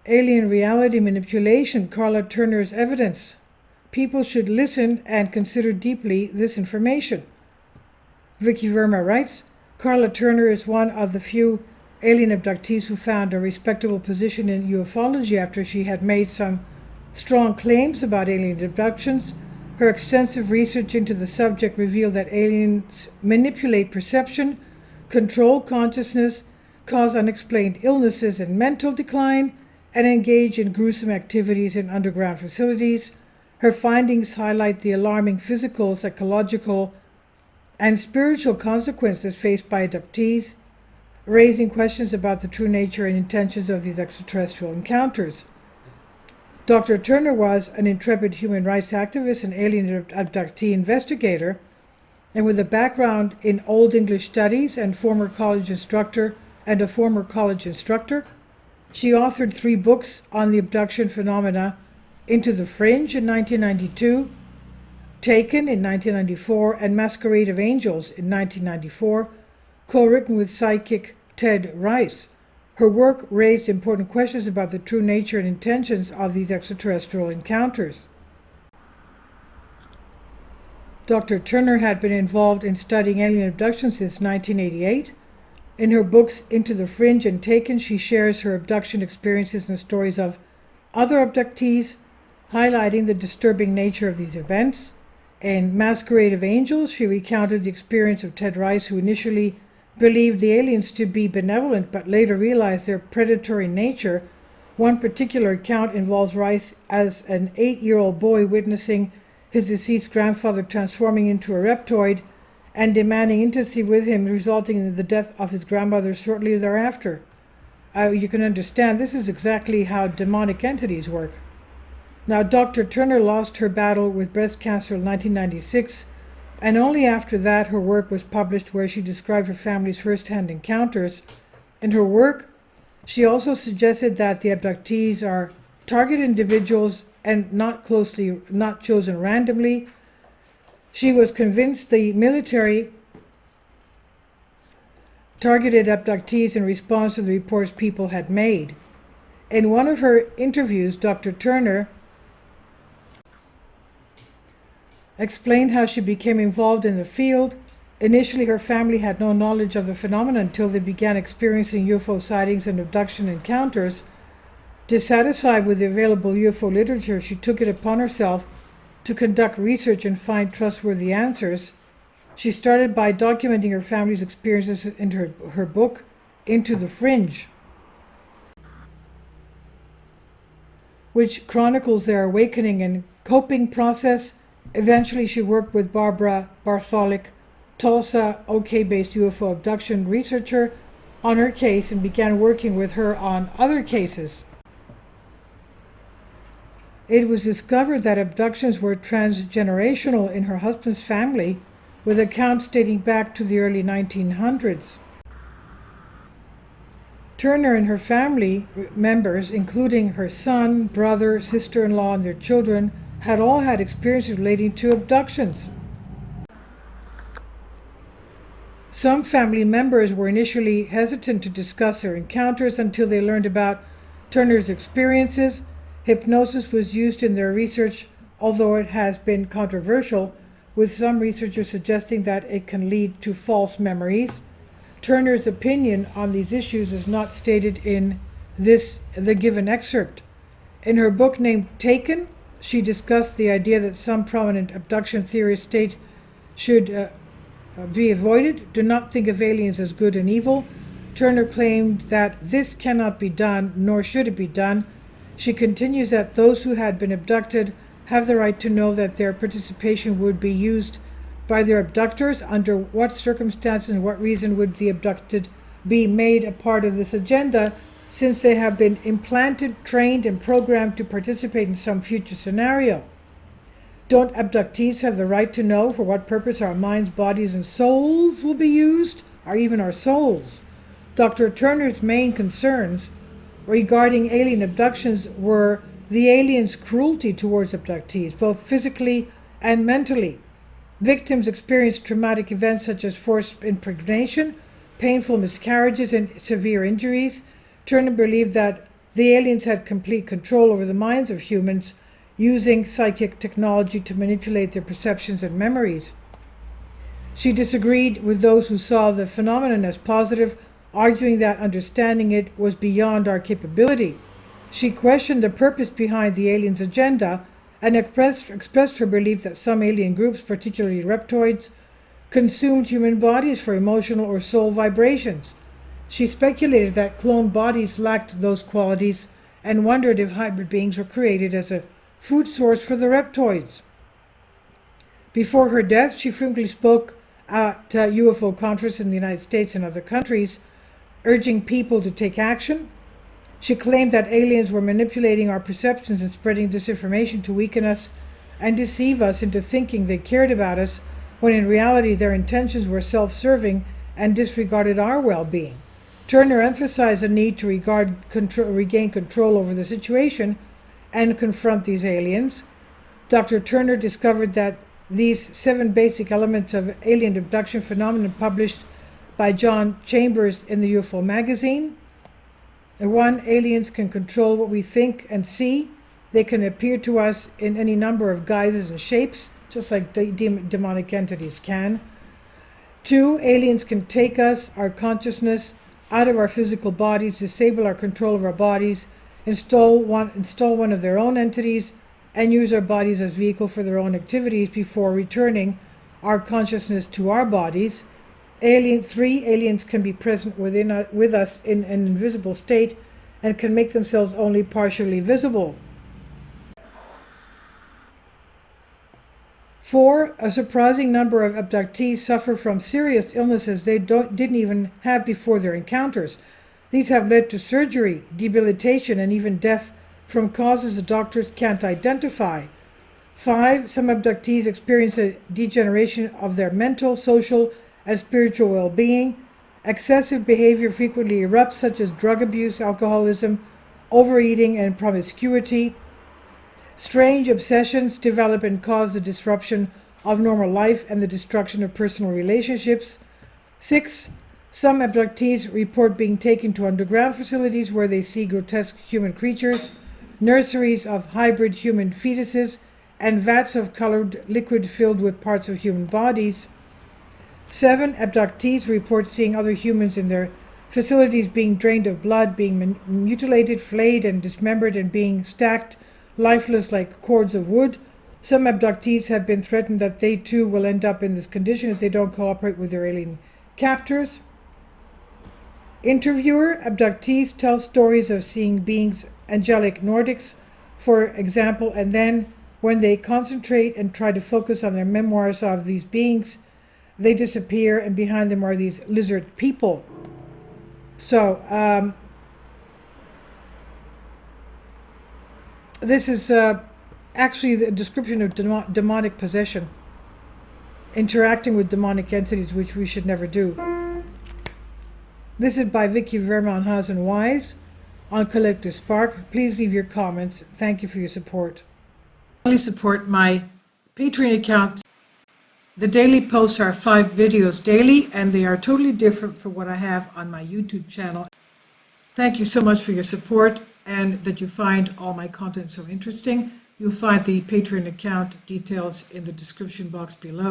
Alien reality manipulation, Karla Turner's evidence. People should listen and consider deeply this information. Vicky Verma writes, Karla Turner is one of the few alien abductees who found a respectable position in ufology after she had made some strong claims about alien abductions. Her extensive research into the subject revealed that aliens manipulate perception, control consciousness, cause unexplained illnesses and mental decline, and engage in gruesome activities in underground facilities. Her findings highlight the alarming physical, psychological, and spiritual consequences faced by abductees, raising questions about the true nature and intentions of these extraterrestrial encounters. Dr. Turner was an intrepid human rights activist and alien abductee investigator, and with a background in Old English studies and a former college instructor, she authored 3 books on the abduction phenomena: Into the Fringe in 1992, Taken in 1994, and Masquerade of Angels in 1994, co-written with psychic Ted Rice. Her work raised important questions about the true nature and intentions of these extraterrestrial encounters. Dr. Turner had been involved in studying alien abduction since 1988. In her books Into the Fringe and Taken, she shares her abduction experiences and stories of other abductees, highlighting the disturbing nature of these events. In Masquerade of Angels, she recounted the experience of Ted Rice, who initially believed the aliens to be benevolent but later realized their predatory nature. One particular account involves Rice as an 8-year-old boy witnessing his deceased grandfather transforming into a reptoid and demanding intimacy with him, resulting in the death of his grandmother shortly thereafter. You can understand this is exactly how demonic entities work. Now, Dr. Turner lost her battle with breast cancer in 1996, and only after that her work was published, where she described her family's first-hand encounters. In her work, she also suggested that the abductees are target individuals and not chosen randomly. She was convinced the military targeted abductees in response to the reports people had made. In one of her interviews, Dr. Turner explained how she became involved in the field. Initially, her family had no knowledge of the phenomenon until they began experiencing UFO sightings and abduction encounters. Dissatisfied with the available UFO literature, she took it upon herself to conduct research and find trustworthy answers. She started by documenting her family's experiences in her book, Into the Fringe, which chronicles their awakening and coping process. Eventually, she worked with Barbara Bartholic, Tulsa, OK-based UFO abduction researcher, on her case and began working with her on other cases. It was discovered that abductions were transgenerational in her husband's family, with accounts dating back to the early 1900s. Turner and her family members, including her son, brother, sister-in-law, and their children, had all had experiences relating to abductions. Some family members were initially hesitant to discuss their encounters until they learned about Turner's experiences. Hypnosis was used in their research, although it has been controversial, with some researchers suggesting that it can lead to false memories. Turner's opinion on these issues is not stated in the given excerpt. In her book named Taken, she discussed the idea that some prominent abduction theorists state should be avoided. Do not think of aliens as good and evil. Turner claimed that this cannot be done, nor should it be done. She continues that those who had been abducted have the right to know that their participation would be used by their abductors. Under what circumstances and what reason would the abducted be made a part of this agenda, since they have been implanted, trained, and programmed to participate in some future scenario? Don't abductees have the right to know for what purpose our minds, bodies, and souls will be used, or even our souls? Dr. Turner's main concerns regarding alien abductions were the aliens' cruelty towards abductees, both physically and mentally. Victims experienced traumatic events such as forced impregnation, painful miscarriages, and severe injuries. Turner believed that The aliens had complete control over the minds of humans, using psychic technology to manipulate their perceptions and memories. She disagreed with those who saw the phenomenon as positive, arguing that understanding it was beyond our capability. She questioned the purpose behind the aliens' agenda and expressed her belief that some alien groups, particularly reptoids, consumed human bodies for emotional or soul vibrations. She speculated that cloned bodies lacked those qualities and wondered if hybrid beings were created as a food source for the reptoids. Before her death, she frequently spoke at UFO conferences in the United States and other countries, urging people to take action. She claimed that aliens were manipulating our perceptions and spreading disinformation to weaken us and deceive us into thinking they cared about us, when in reality their intentions were self-serving and disregarded our well-being. Turner emphasized the need to regain control over the situation and confront these aliens. Dr. Turner discovered that these 7 basic elements of alien abduction phenomenon, published by John Chambers in the UFO magazine. 1. Aliens can control what we think and see. They can appear to us in any number of guises and shapes, just like demonic entities can. 2. Aliens can take us, our consciousness, out of our physical bodies, disable our control of our bodies, install one of their own entities, and use our bodies as vehicle for their own activities before returning our consciousness to our bodies. 3. Aliens can be present with us in an invisible state and can make themselves only partially visible. 4. A surprising number of abductees suffer from serious illnesses they didn't even have before their encounters. These have led to surgery, debilitation, and even death from causes the doctors can't identify. 5. Some abductees experience a degeneration of their mental, social, and spiritual well-being. Excessive behavior frequently erupts, such as drug abuse, alcoholism, overeating, and promiscuity. Strange obsessions develop and cause the disruption of normal life and the destruction of personal relationships. 6. Some abductees report being taken to underground facilities where they see grotesque human creatures, nurseries of hybrid human fetuses, and vats of colored liquid filled with parts of human bodies. 7. Abductees report seeing other humans in their facilities being drained of blood, being mutilated, flayed, and dismembered, and being stacked lifeless like cords of wood. Some abductees have been threatened that they too will end up in this condition if they don't cooperate with their alien captors. Interviewer: abductees tell stories of seeing beings, angelic Nordics, for example, and then when they concentrate and try to focus on their memoirs of these beings, they disappear, and behind them are these lizard people. So, this is actually the description of demonic possession, interacting with demonic entities, which we should never do. This is by Vicky Vermonhausen Wise on Collective Spark. Please leave your comments. Thank you for your support. Please support my Patreon account. The daily posts are 5 videos daily, and they are totally different from what I have on my YouTube channel. Thank you so much for your support and that you find all my content so interesting. You'll find the Patreon account details in the description box below.